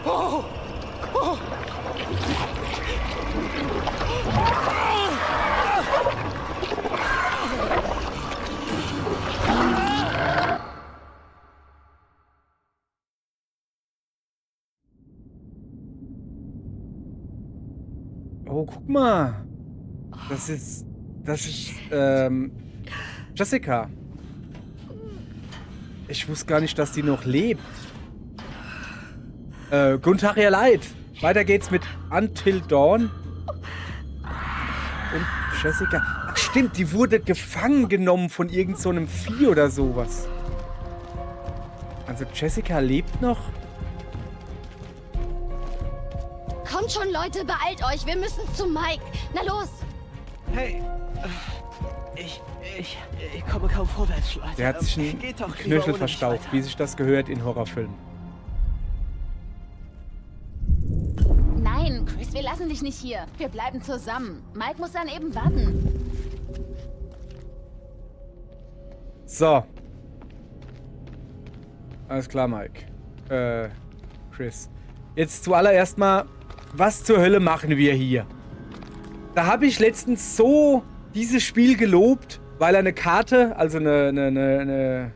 Oh. Oh. Oh, guck mal. Das ist Jessica. Ich wusste gar nicht, dass die noch lebt. Guten Tag, ihr Leid. Weiter geht's mit Until Dawn. Und Jessica. Ach, stimmt, die wurde gefangen genommen von irgend so einem Vieh oder sowas. Also Jessica lebt noch? Kommt schon, Leute, beeilt euch. Wir müssen zu Mike. Na los. Hey, ich komme kaum vorwärts, Leute. Der hat sich einen Geht doch lieber Knöchel ohne mich verstaucht, weiter. wie sich das gehört in Horrorfilmen. Nein, Chris, wir lassen dich nicht hier. Wir bleiben zusammen. Mike muss dann eben warten. So. Alles klar, Mike. Chris. Jetzt zuallererst mal, was zur Hölle machen wir hier? Da habe ich letztens so dieses Spiel gelobt, weil er eine Karte, also einen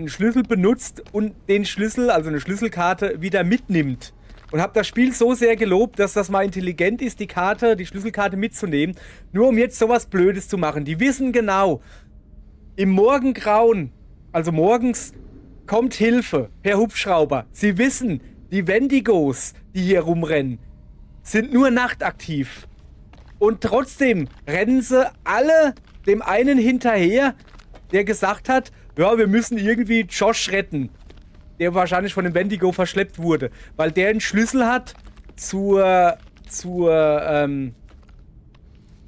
Schlüssel benutzt und den Schlüssel, also eine Schlüsselkarte, wieder mitnimmt. Und habe das Spiel so sehr gelobt, dass das mal intelligent ist, die Schlüsselkarte mitzunehmen, nur um jetzt sowas Blödes zu machen. Die wissen genau, im Morgengrauen, also morgens, kommt Hilfe per Hubschrauber. Sie wissen, die Wendigos, die hier rumrennen, sind nur nachtaktiv. Und trotzdem rennen sie alle dem einen hinterher, der gesagt hat, ja, wir müssen irgendwie Josh retten. Der wahrscheinlich von dem Wendigo verschleppt wurde. Weil der einen Schlüssel hat zur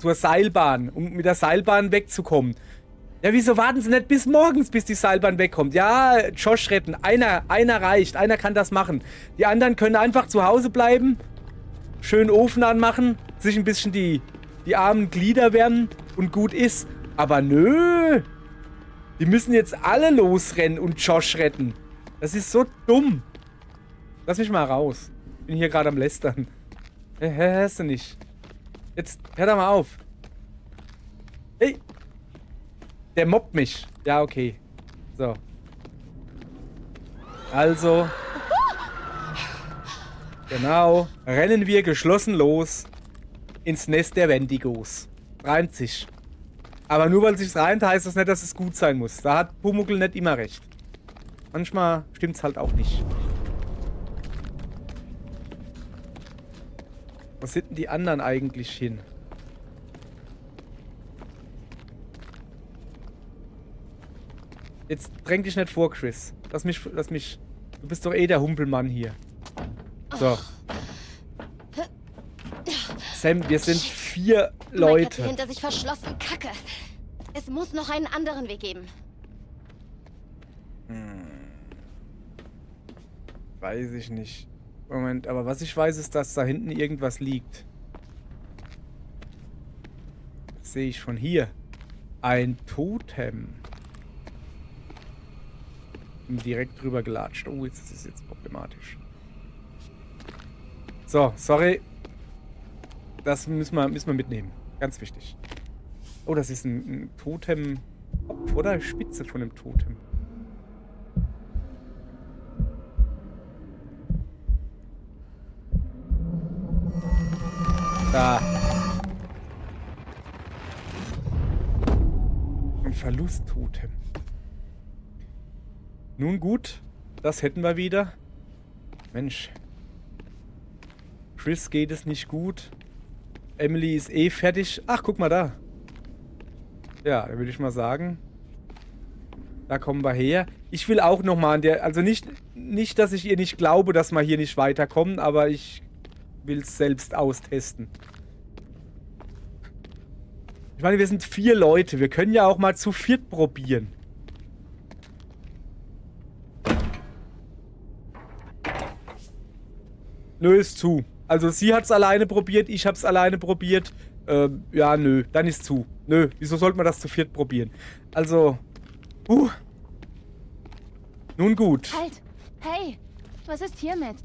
Seilbahn, um mit der Seilbahn wegzukommen. Ja, wieso warten sie nicht bis morgens, bis die Seilbahn wegkommt? Ja, Josh retten. Einer reicht. Einer kann das machen. Die anderen können einfach zu Hause bleiben, schön Ofen anmachen, sich ein bisschen die armen Glieder wärmen und gut ist. Aber nö. Die müssen jetzt alle losrennen und Josh retten. Das ist so dumm. Lass mich mal raus. Bin hier gerade am Lästern. Hörst du nicht? Jetzt, hör doch mal auf. Hey. Der mobbt mich. Ja, okay. So. Also. Genau. Rennen wir geschlossen los ins Nest der Wendigos. Reimt sich. Aber nur weil es sich reimt, heißt das nicht, dass es gut sein muss. Da hat Pumuckl nicht immer recht. Manchmal stimmt's halt auch nicht. Wo sind denn die anderen eigentlich hin? Jetzt dräng dich nicht vor, Chris. Lass mich. Du bist doch eh der Humpelmann hier. So. Sam, wir sind 4 Mike hat Leute. sie hinter sich verschlossen. Kacke. Es muss noch einen anderen Weg geben. Weiß ich nicht. Moment, aber was ich weiß, ist, dass da hinten irgendwas liegt. Das sehe ich von hier. Ein Totem. Bin direkt drüber gelatscht. Oh, jetzt ist es jetzt problematisch. So, sorry. Das müssen wir mitnehmen. Ganz wichtig. Oh, das ist ein Totem. Kopf oder Spitze von einem Totem. Da. Ein Verlusttotem. Nun gut, das hätten wir wieder. Mensch. Chris geht es nicht gut. Emily ist eh fertig. Ach, guck mal da. Ja, da würde ich mal sagen. Da kommen wir her. Ich will auch nochmal an der... Also nicht, dass ich ihr nicht glaube, dass wir hier nicht weiterkommen, aber ich will es selbst austesten. Ich meine, wir sind 4 Leute. Wir können ja auch mal zu 4 probieren. Nö, ist zu. Also sie hat es alleine probiert, ich habe es alleine probiert. Ja, nö, dann ist zu. Nö, wieso sollte man das zu 4 probieren? Also, nun gut. Halt! Hey! Was ist hiermit?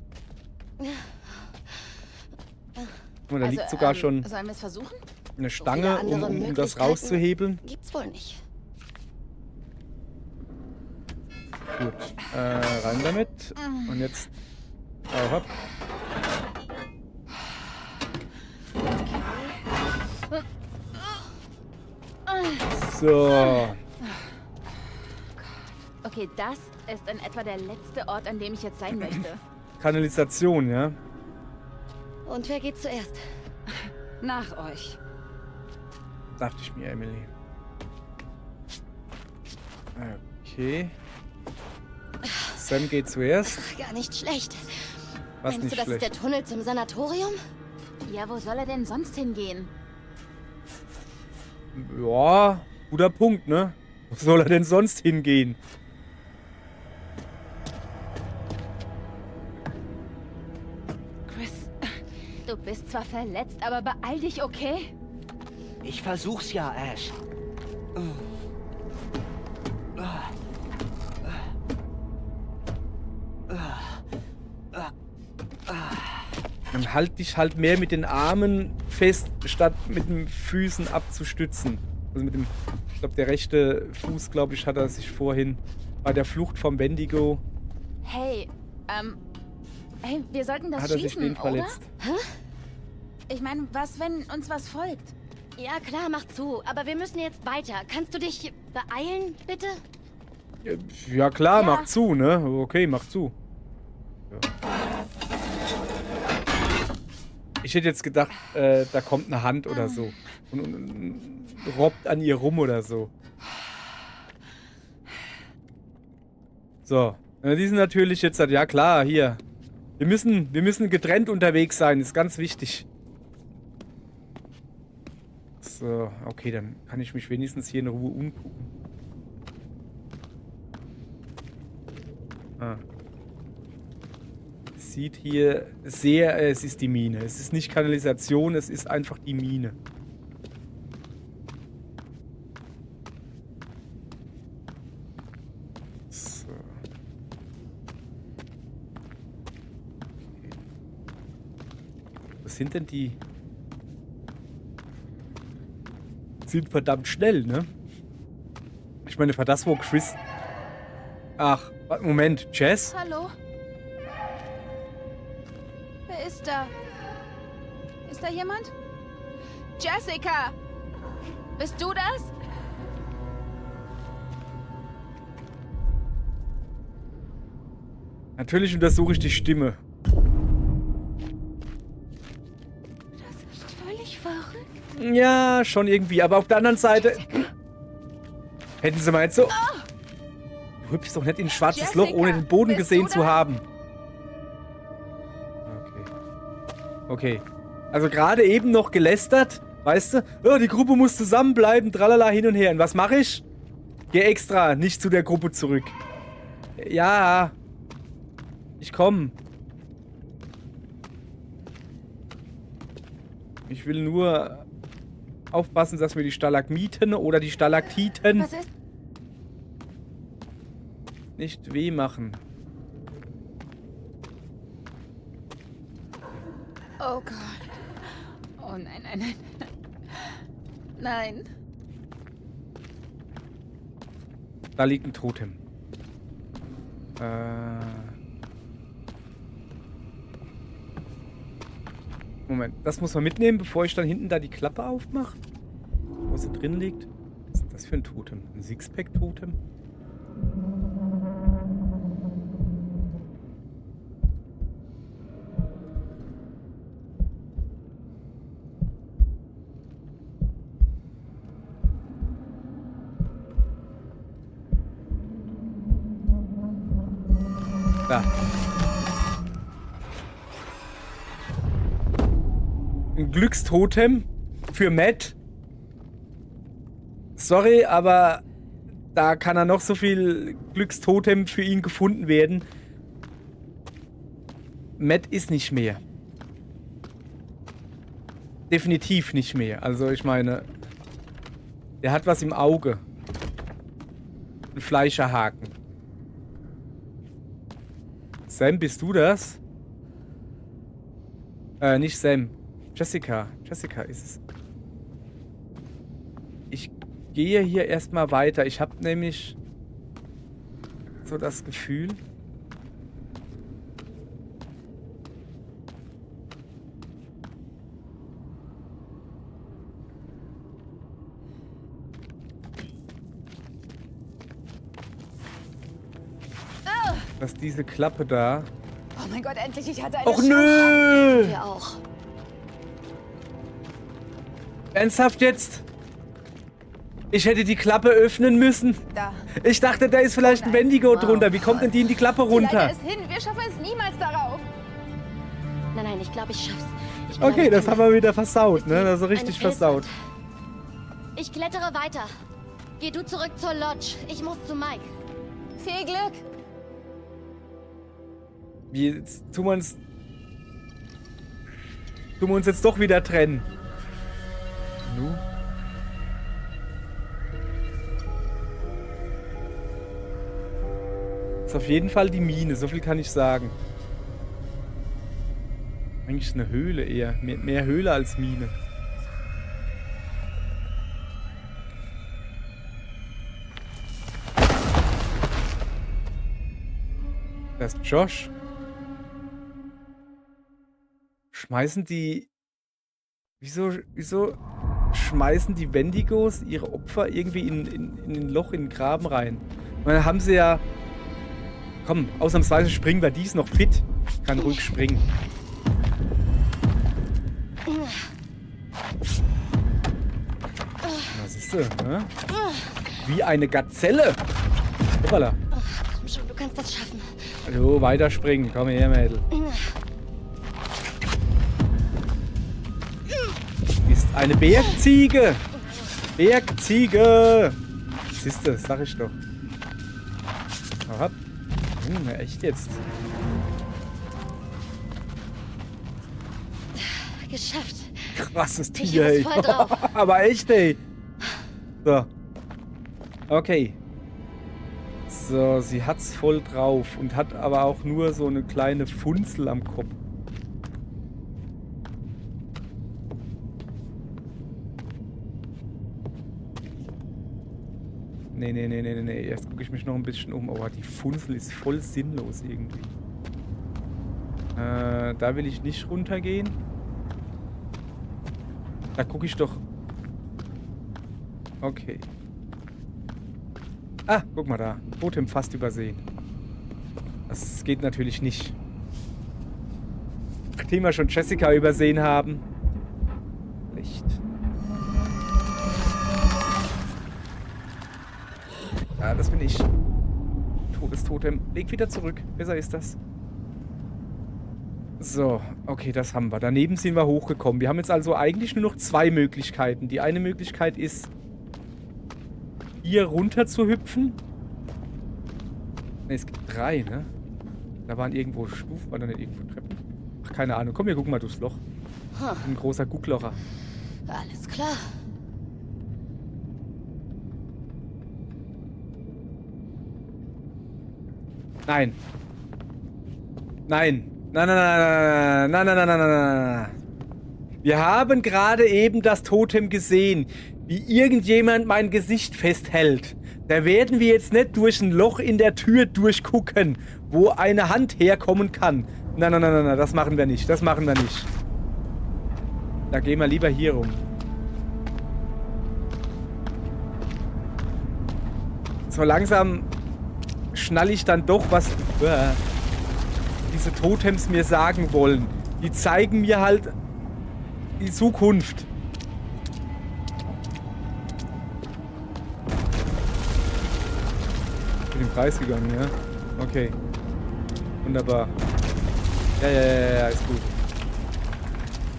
Und da liegt sogar schon Sollen wir es versuchen? eine viele Stange, andere um das Möglichkeiten rauszuhebeln. Gibt's wohl nicht. Gut, rein damit. Und jetzt... Oh, hopp. So. Okay, das ist in etwa der letzte Ort, an dem ich jetzt sein möchte. Kanalisation, ja? Und wer geht zuerst? Nach euch. Dachte ich mir, Emily. Okay. Sam geht zuerst. Gar nicht schlecht. Was Meinst nicht du, das schlecht. ist der Tunnel zum Sanatorium? Ja, wo soll er denn sonst hingehen? Ja, guter Punkt, ne? Wo soll er denn sonst hingehen? Chris, du bist zwar verletzt, aber beeil dich, okay? Ich versuch's ja, Ash. Dann halt dich halt mehr mit den Armen fest, statt mit den Füßen abzustützen. Also mit dem, ich glaube, der rechte Fuß, glaube ich, hat er sich vorhin bei der Flucht vom Wendigo, Hey, wir sollten das hat er sich schließen, den oder? verletzt. Ich meine, was, wenn uns was folgt? Ja, klar, mach zu. Aber wir müssen jetzt weiter. Kannst du dich beeilen, bitte? Ja klar, Ja. mach zu, ne? Okay, mach zu. Ja. Ich hätte jetzt gedacht, da kommt eine Hand oder so. Und robbt an ihr rum oder so. So. Die sind natürlich jetzt, ja klar, hier. Wir müssen getrennt unterwegs sein, ist ganz wichtig. So, okay, dann kann ich mich wenigstens hier in Ruhe umgucken. Ah. Sieht hier sehr, es ist die Mine. Es ist nicht Kanalisation, es ist einfach die Mine. So. Okay. Was sind denn die? Sind verdammt schnell, ne? Ich meine, war das, wo Chris... Ach, Moment, Jess? Hallo? Wer ist da? Ist da jemand? Jessica! Bist du das? Natürlich untersuche ich die Stimme. Das ist völlig verrückt. Ja, schon irgendwie. Aber auf der anderen Seite... Hätten sie mal jetzt so... Du hüpfst doch nicht in ein schwarzes Loch, ohne den Boden Bist gesehen du zu das? haben. Okay. Okay. Also gerade eben noch gelästert, weißt du? Oh, die Gruppe muss zusammenbleiben, tralala, hin und her. Und was mache ich? Geh extra nicht zu der Gruppe zurück. Ja. Ich komme. Ich will nur aufpassen, dass wir die Stalagmiten oder die Stalaktiten Was ist? nicht weh machen. Oh Gott. Oh nein, nein, nein. Nein. Da liegt ein Totem. Moment, das muss man mitnehmen, bevor ich dann hinten da die Klappe aufmache. Wo sie drin liegt. Was ist denn das für ein Totem? Ein Sixpack-Totem? Da. Ein Glückstotem für Matt. Sorry, aber da kann er noch so viel Glückstotem für ihn gefunden werden. Matt ist nicht mehr. Definitiv nicht mehr. Also ich meine, der hat was im Auge. Ein Fleischerhaken. Sam, bist du das? Nicht Sam. Jessica. Jessica ist es. Ich gehe hier erstmal weiter. Ich habe nämlich so das Gefühl... dass diese Klappe da... Oh mein Gott, endlich, ich hatte eine Och Chance. nö! Wir auch. Ernsthaft jetzt? Ich hätte die Klappe öffnen müssen. Da. Ich dachte, da ist vielleicht ein Wendigo drunter. Wie kommt denn die in die Klappe Die Leiter runter? ist hin, wir schaffen es niemals darauf. Nein, ich glaube, ich schaff's. Ich bin Okay, eine das Kante. haben wir wieder versaut, ne? Das ist richtig Eine versaut. Felswand. Ich klettere weiter. Geh du zurück zur Lodge. Ich muss zu Mike. Viel Glück. Wie jetzt tun wir uns jetzt doch wieder trennen. Nu? Ist auf jeden Fall die Mine, so viel kann ich sagen. Eigentlich eine Höhle eher. Mehr Höhle als Mine. Das ist Josh. Schmeißen die... Wieso schmeißen die Wendigos ihre Opfer irgendwie in ein Loch, in den Graben rein? Und dann haben sie ja... Komm, ausnahmsweise springen wir. Die ist noch fit. Kann ruhig springen. Na, siehst du, ne? Wie eine Gazelle. Hoppala. Komm schon, du kannst das schaffen. Also, weiterspringen. Komm her, Mädel. Ist eine Bergziege. Bergziege. Siehst du, sag ich doch. Aha. Echt jetzt? Geschafft. Krasses Ich Tier, ey. hab's voll drauf. Aber echt, ey. So. Okay. So, sie hat's voll drauf und hat aber auch nur so eine kleine Funzel am Kopf. Nee. Erst gucke ich mich noch ein bisschen um. Oh, die Funzel ist voll sinnlos irgendwie. Da will ich nicht runtergehen. Da gucke ich doch... Okay. Ah, guck mal da. Totem fast übersehen. Das geht natürlich nicht. Nachdem wir schon Jessica übersehen haben. Licht. Ja, das bin ich. Todestotem. Leg wieder zurück. Besser ist das. So, okay, das haben wir. Daneben sind wir hochgekommen. Wir haben jetzt also eigentlich nur noch zwei Möglichkeiten. Die eine Möglichkeit ist, hier runter zu hüpfen. Ne, es gibt drei, ne? Da waren irgendwo Stufen, waren da nicht irgendwo Treppen? Ach, keine Ahnung. Komm, wir gucken mal durchs Loch. Ein großer Gucklocher. Alles klar. Nein. Nein. Nein. Wir haben gerade eben das Totem gesehen, wie irgendjemand mein Gesicht festhält. Da werden wir jetzt nicht durch ein Loch in der Tür durchgucken, wo eine Hand herkommen kann. Nein, das machen wir nicht. Das machen wir nicht. Da gehen wir lieber hier rum. So langsam schnall ich dann doch, was diese Totems mir sagen wollen. Die zeigen mir halt die Zukunft. Ich bin im Kreis gegangen, ja? Okay. Wunderbar. Ja, ist gut.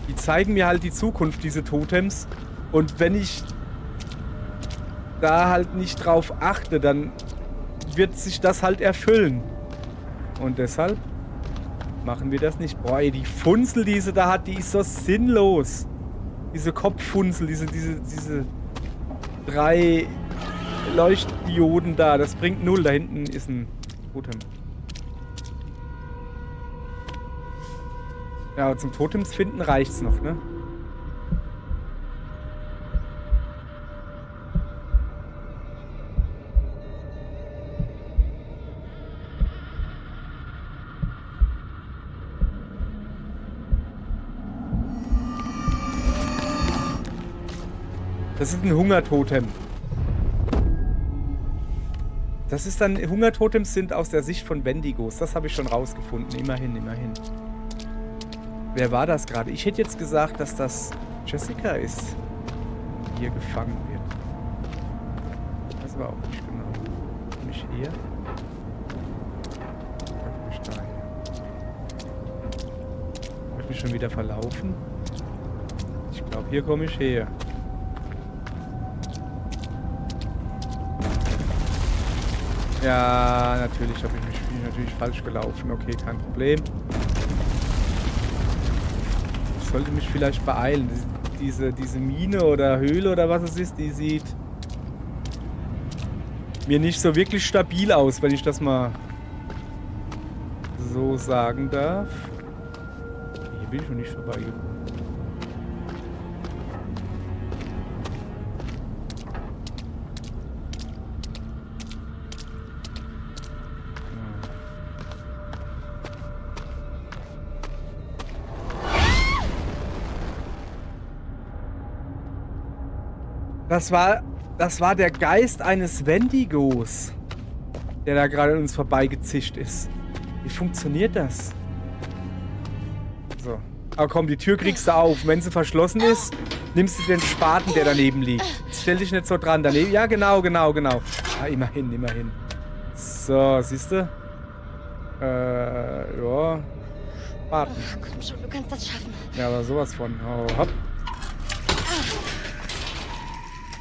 Die zeigen mir halt die Zukunft, diese Totems. Und wenn ich da halt nicht drauf achte, dann wird sich das halt erfüllen. Und deshalb machen wir das nicht. Boah, ey, die Funzel, die sie da hat, die ist so sinnlos. Diese Kopffunzel, diese 3 Leuchtdioden da, das bringt 0. Da hinten ist ein Totem. Ja, aber zum Totems finden reicht's noch, ne? Das ist ein Hungertotem. Das ist dann, Hungertotems sind aus der Sicht von Wendigos. Das habe ich schon rausgefunden. Immerhin, immerhin. Wer war das gerade? Ich hätte jetzt gesagt, dass das Jessica ist, die hier gefangen wird. Das war auch nicht genau. Komm ich hier? Dann komm ich da hin. Habe ich mich schon wieder verlaufen? Ich glaube, hier komme ich her. Ja, natürlich bin ich natürlich falsch gelaufen. Okay, kein Problem. Ich sollte mich vielleicht beeilen. Diese Mine oder Höhle oder was es ist, die sieht mir nicht so wirklich stabil aus, wenn ich das mal so sagen darf. Hier bin ich noch nicht vorbeigekommen. Das war der Geist eines Wendigos, der da gerade an uns vorbeigezischt ist. Wie funktioniert das? So. Aber komm, die Tür kriegst du auf. Wenn sie verschlossen ist, nimmst du den Spaten, der daneben liegt. Jetzt stell dich nicht so dran. Daneben. Ja, genau. Ah, immerhin. So, siehst du? Ja. Spaten. Komm schon, du kannst das schaffen. Ja, aber sowas von. Oh, hopp.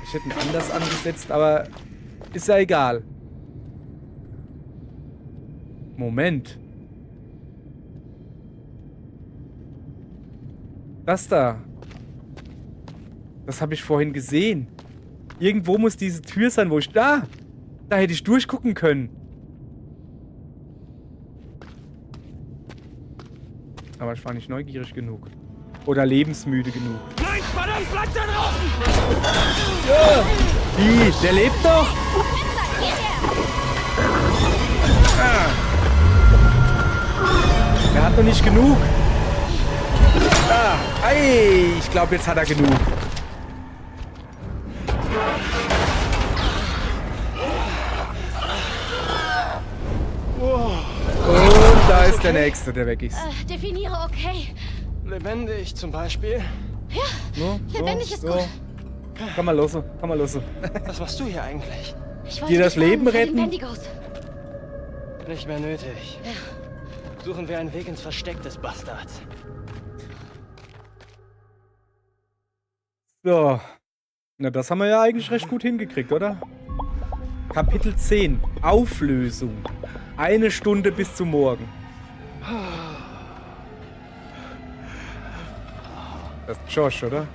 Ich hätte ihn anders angesetzt, aber ist ja egal. Moment. Das da. Das habe ich vorhin gesehen. Irgendwo muss diese Tür sein, wo ich... Da hätte ich durchgucken können. Aber ich war nicht neugierig genug. Oder lebensmüde genug. Nein, verdammt, bleib da draußen! Ja. Wie? Der lebt doch? Ah. Er hat noch nicht genug. Ah. Ei, ich glaube, jetzt hat er genug. Und da ist der Nächste, der weg ist. Definiere okay. Lebendig zum Beispiel. Ja, No, lebendig ist gut. Komm mal los. Was machst du hier eigentlich? Ich wollte Dir das dich warnen Leben vor den retten? Wendigos. Nicht mehr nötig. Suchen wir einen Weg ins Versteck des Bastards. So. Na, das haben wir ja eigentlich recht gut hingekriegt, oder? Kapitel 10. Auflösung. 1 Stunde bis zum Morgen. Das ist Josh, oder?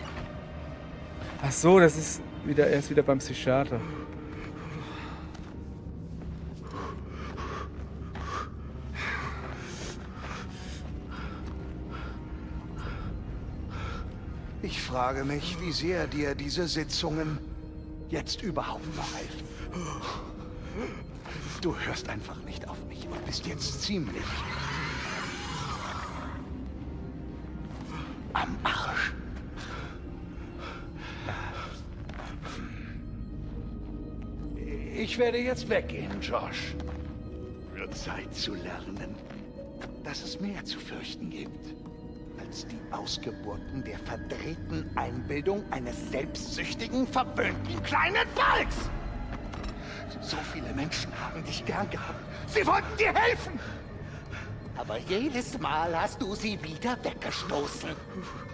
Ach so, das ist wieder, er ist wieder beim Psychiater. Ich frage mich, wie sehr dir diese Sitzungen jetzt überhaupt noch helfen. Du hörst einfach nicht auf mich und bist jetzt ziemlich am Arsch. Ich werde jetzt weggehen, Josh. Wird Zeit zu lernen, dass es mehr zu fürchten gibt als die Ausgeburten der verdrehten Einbildung eines selbstsüchtigen, verwöhnten kleinen Balks. So viele Menschen haben dich gern gehabt. Sie wollten dir helfen. Aber jedes Mal hast du sie wieder weggestoßen.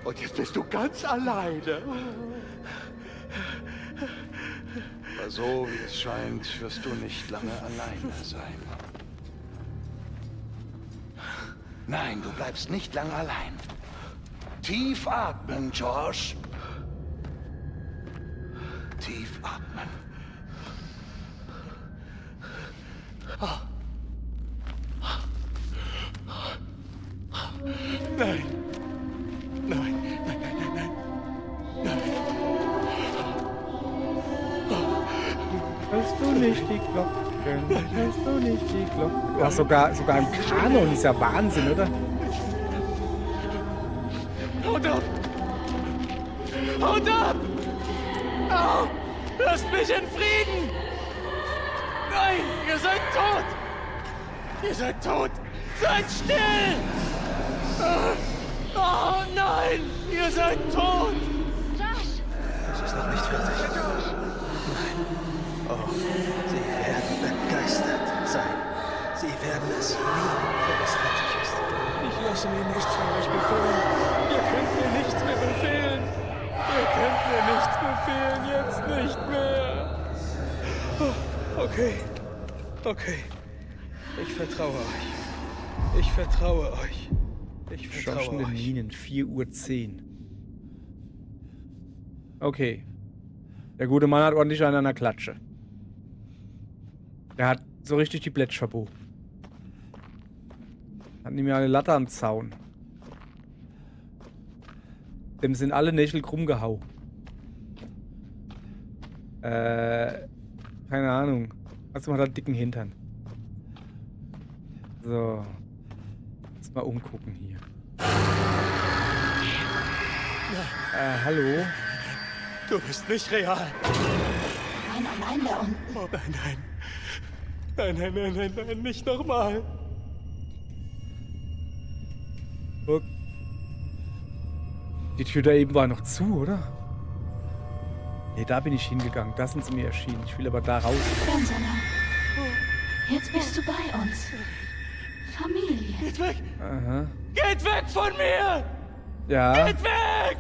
Und jetzt bist du ganz alleine. Aber so wie es scheint, wirst du nicht lange alleine sein. Nein, du bleibst nicht lang allein. Tief atmen, Josh. Tief atmen. Nein. nicht die Glocken? Hörst du nicht die Glocken? Du hast sogar im Kanon, ist ja Wahnsinn, oder? Haut ab! Haut ab! Au! Lasst mich in Frieden! Nein, ihr seid tot! Ihr seid tot! Seid still! Oh nein! Ihr seid tot! Josh! Es ist noch nicht fertig. Nein. Oh, sie werden begeistert sein. Sie werden es lieben, wenn es fertig ist. Ich lasse mir nichts von euch befehlen. Ihr könnt mir nichts mehr befehlen. Ihr könnt mir nichts befehlen, jetzt nicht mehr. Oh, okay. Okay. Ich vertraue euch. Ich vertraue euch. Ich vertraue Schoschende euch. Minen, 4:10 Uhr. Okay. Der gute Mann hat ordentlich einen an der Klatsche. Der hat so richtig die Plätsch verbogen. Hat ihm ja eine Latte am Zaun. Dem sind alle Nächel krumm gehauen. Keine Ahnung. Hast du mal da einen dicken Hintern? So. Lass mal umgucken hier. Hallo? Du bist nicht real. Nein, da unten. Oh nein, nein. Nein, nein, nein, nein, nein, nicht nochmal. Guck. Die Tür da eben war noch zu, oder? Nee, da bin ich hingegangen. Da sind sie mir erschienen. Ich will aber da raus. Benzala, jetzt bist du bei uns. Familie. Geht weg! Aha. Geht weg von mir! Ja. Geht weg!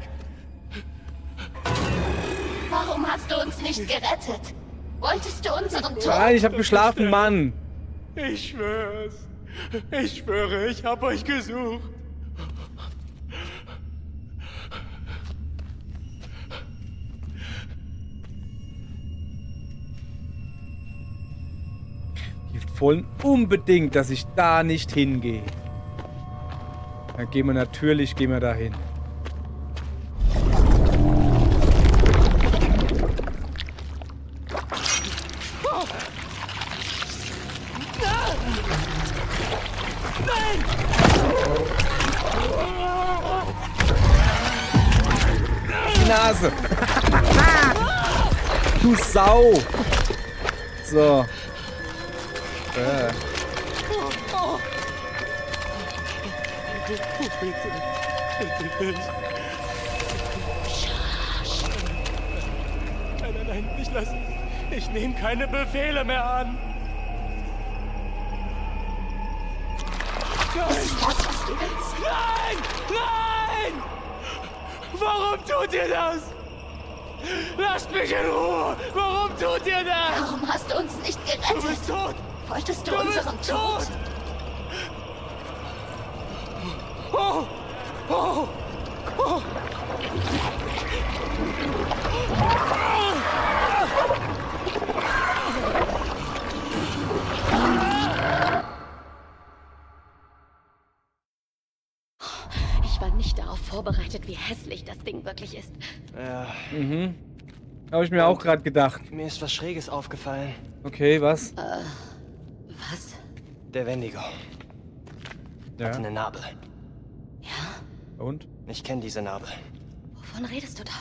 Warum hast du uns nicht gerettet? Wolltest du unseren Tod? Nein, ich hab geschlafen, Mann. Ich schwör's. Ich schwöre, ich hab euch gesucht. Die wollen unbedingt, dass ich da nicht hingehe. Dann gehen wir da hin. Die Nase. Du Sau. So. Nein, nein, nein, ich lasse. Ich nehme keine Befehle mehr an. Nein! Nein! Warum tut ihr das? Lasst mich in Ruhe! Warum tut ihr das? Warum hast du uns nicht Du gerettet? bist tot! Wolltest du Du bist unseren tot! Tod? Oh! Oh! Oh! Ich war nicht darauf vorbereitet, wie hässlich das Ding wirklich ist. Ja, Habe ich mir auch gerade gedacht. mir ist was Schräges aufgefallen. Okay, was? Was? Der Wendigo Ja. hatte eine Narbe. Ja? Und? Ich kenne diese Narbe. Wovon redest du da?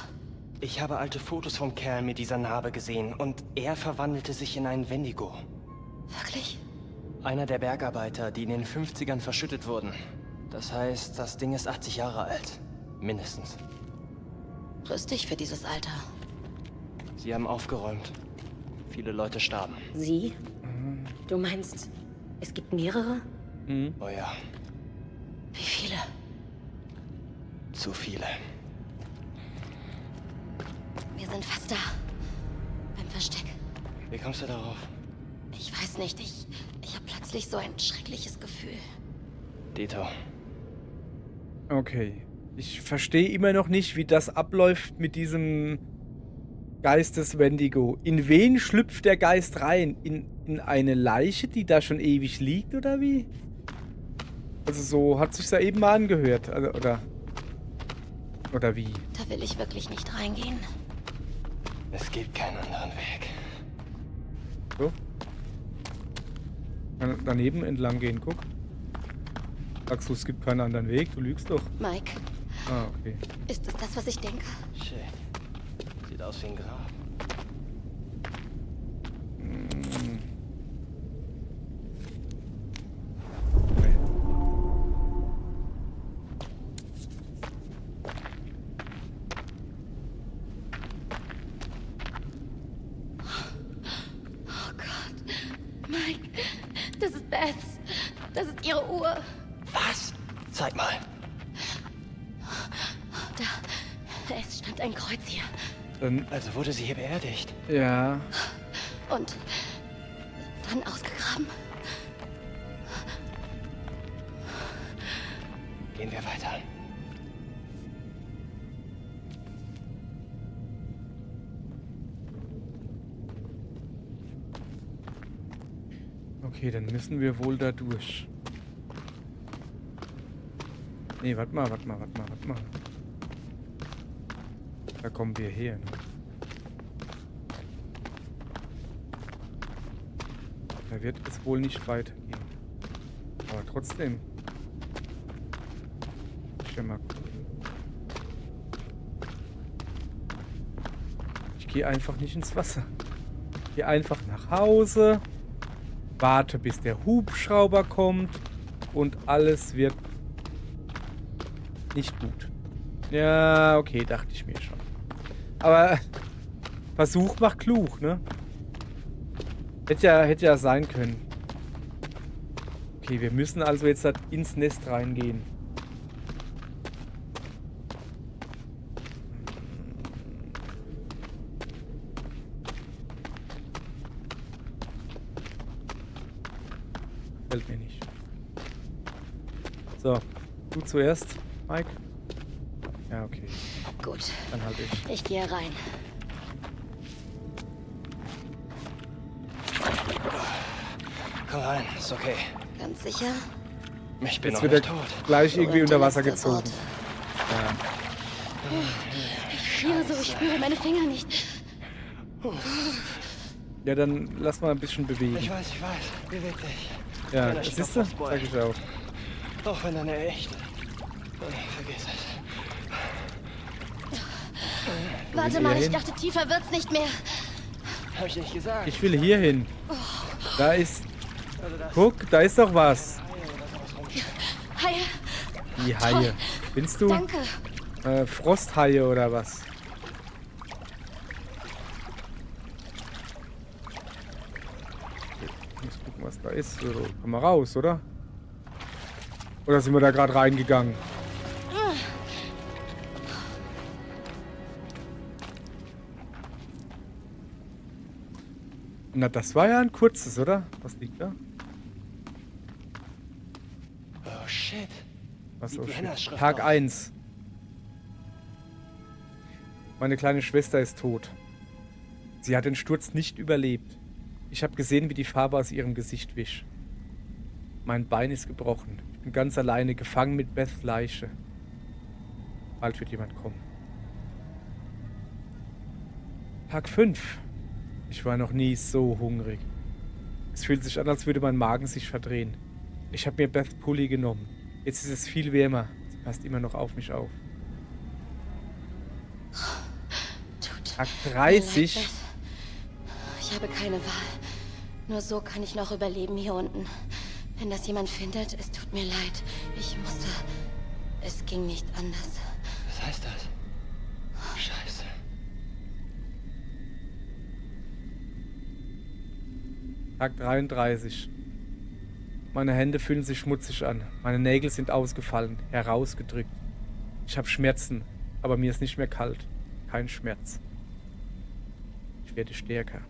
Ich habe alte Fotos vom Kerl mit dieser Narbe gesehen und er verwandelte sich in einen Wendigo. Wirklich? Einer der Bergarbeiter, die in den 50ern verschüttet wurden. Das heißt, das Ding ist 80 Jahre alt. Mindestens. Rüstig für dieses Alter. Sie haben aufgeräumt. Viele Leute starben. Sie? Du meinst, es gibt mehrere? Oh ja, Wie viele? zu viele. Wir sind fast da. Beim Versteck. Wie kommst du darauf? Ich weiß nicht, ich habe plötzlich so ein schreckliches Gefühl. Dito. Okay. Ich verstehe immer noch nicht, wie das abläuft mit diesem Geist des Wendigo. In wen schlüpft der Geist rein? In eine Leiche, die da schon ewig liegt, oder wie? Also so hat sich's ja eben mal angehört. Also, oder wie? Da will ich wirklich nicht reingehen. Es gibt keinen anderen Weg. So? Daneben entlang gehen, guck. Sagst du, es gibt keinen anderen Weg? Du lügst doch. Mike, Ah, okay. ist es das, was ich denke? Shit. Sieht aus wie ein Grab. Okay. Oh Gott. Mike, das ist Beth. Das ist ihre Uhr. Was? Zeig mal. Es stand ein Kreuz hier. Dann, Also wurde sie hier beerdigt. ja. Und dann ausgegraben. Gehen wir weiter. Okay, dann müssen wir wohl da durch. Nee, warte mal. Da kommen wir her. Ne? Da wird es wohl nicht weitergehen. Aber trotzdem. Ich will mal gucken. Ich gehe einfach nicht ins Wasser. Ich gehe einfach nach Hause. Warte, bis der Hubschrauber kommt. Und alles wird nicht gut. Ja, okay, dachte ich mir schon. Aber Versuch macht klug, ne? Hätte ja sein können. Okay, wir müssen also jetzt halt ins Nest reingehen. Fällt mir nicht. So, du zuerst, Mike. Ja, okay. Gut, Dann halt ich. ich gehe rein. Komm rein, ist okay. Ganz sicher? Ich bin Jetzt noch wird nicht er tot. gleich So irgendwie deine unter Wasser letzten gezogen. Worte. Ich friere so, ich spüre meine Finger nicht. Ja, dann lass mal ein bisschen bewegen. Ich weiß. Beweg dich. Ja, Kleiner das siehst du? Stofffußball. Sag ich auch. Auch wenn er eine echte. Vergiss es. Warte ihr mal, ich hin? dachte, tiefer wird's nicht mehr. Hab ich nicht gesagt. Ich will hier hin. Da ist... Also das Guck, da ist doch was. Haie, Die Haie. Findest du? danke. Frosthaie oder was? Okay, ich muss gucken, was da ist. So, komm mal raus, oder? Oder sind wir da gerade reingegangen? Na, das war ja ein kurzes, oder? Was liegt da? Oh shit. Was Sieht oh, wie shit. Hennas Schrift Tag aus. 1. Meine kleine Schwester ist tot. Sie hat den Sturz nicht überlebt. Ich habe gesehen, wie die Farbe aus ihrem Gesicht wich. Mein Bein ist gebrochen. Ich bin ganz alleine, gefangen mit Beths Leiche. Bald wird jemand kommen. Tag 5. Ich war noch nie so hungrig. Es fühlt sich an, als würde mein Magen sich verdrehen. Ich habe mir Beths Pulli genommen. Jetzt ist es viel wärmer. Sie passt immer noch auf mich auf. Tag Mir 30. leid, Beth. Ich habe keine Wahl. Nur so kann ich noch überleben hier unten. Wenn das jemand findet, es tut mir leid. Ich musste... Es ging nicht anders. Was heißt das? Scheiße. Tag 33. Meine Hände fühlen sich schmutzig an. Meine Nägel sind ausgefallen, herausgedrückt. Ich habe Schmerzen, aber mir ist nicht mehr kalt. Kein Schmerz. Ich werde stärker.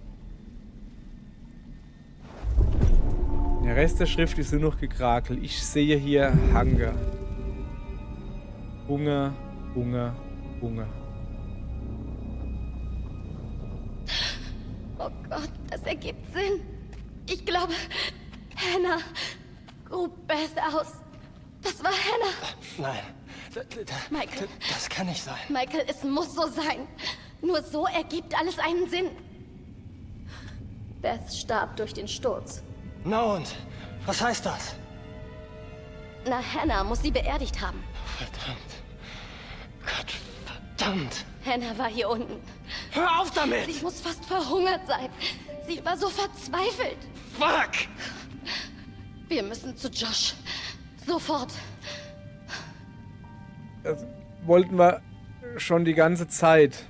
Der Rest der Schrift ist nur noch Gekrakel. Ich sehe hier Hunger. Hunger, Hunger, Hunger. Oh Gott, das ergibt Sinn. Ich glaube, Hannah grub Beth aus. Das war Hannah. Nein. Michael. Das kann nicht sein. Michael, es muss so sein. Nur so ergibt alles einen Sinn. Beth starb durch den Sturz. Na Was heißt das? Na, Hannah muss sie beerdigt haben. Verdammt. Gott verdammt. Hannah war hier unten. Hör auf damit! Sie muss fast verhungert sein. Sie war so verzweifelt. Fuck! Wir müssen zu Josh. Sofort. Das wollten wir schon die ganze Zeit.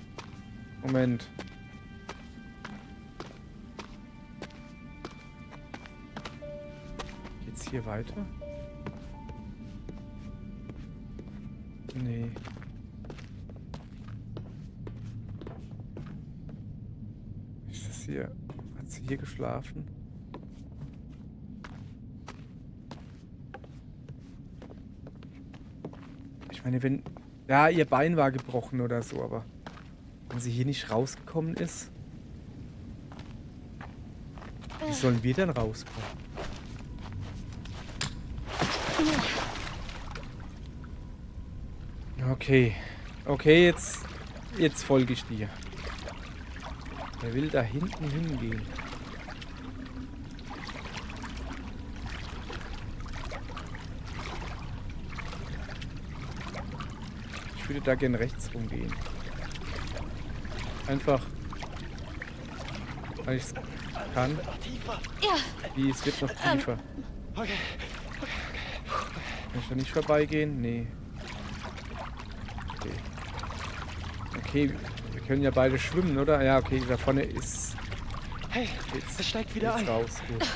Moment. Geht's hier weiter? Nee. Ist das hier? Hat sie hier geschlafen? Ich meine, wenn... Ja, ihr Bein war gebrochen oder so, aber... Wenn sie hier nicht rausgekommen ist... Wie sollen wir denn rauskommen? Okay. Okay, jetzt folge ich dir. Er will da hinten hingehen. Ich würde da gern rechts rumgehen. Einfach, weil ich es kann. Ja. Wie, es wird noch tiefer. Okay. Kann ich da nicht vorbeigehen? Nee. Okay, wir können ja beide schwimmen, oder? Ja, okay, da vorne ist... Hey, Jetzt es steigt wieder ein. raus. Gut.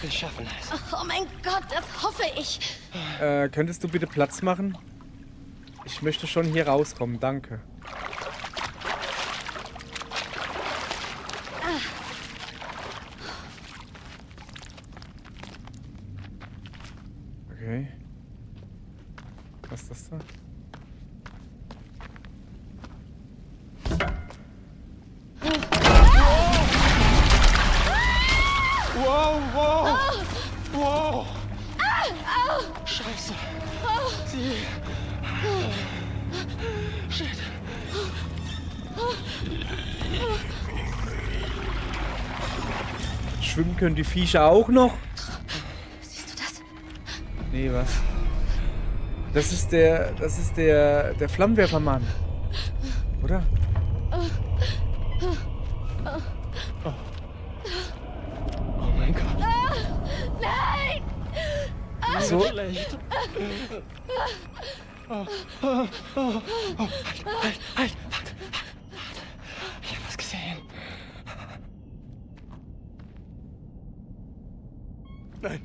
Wir schaffen es. Oh mein Gott, das hoffe ich. Könntest du bitte Platz machen? Ich möchte schon hier rauskommen, danke. Okay. Was ist das da? Wow! Scheiße! Sie... Shit! Schwimmen können die Viecher auch noch? Siehst du das? Nee, was? Das ist der Flammenwerfermann. Oder? Oh mein Gott! Nein! So, Schlecht! Halt! Ich hab was gesehen. Nein,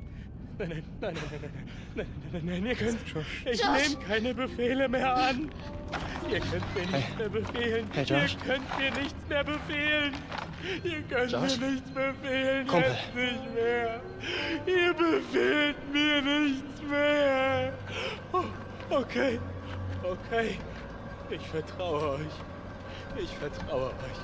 ihr könnt... Ich Josh! nehme keine Befehle mehr an. Ihr könnt mir nichts mehr befehlen. Hey, Ihr Josh? könnt mir nichts mehr befehlen. Ihr könnt Josh? mir nichts befehlen. Kumpel. Jetzt nicht mehr. Ihr befehlt mir nichts mehr. Oh, okay. Ich vertraue euch. Ich vertraue euch.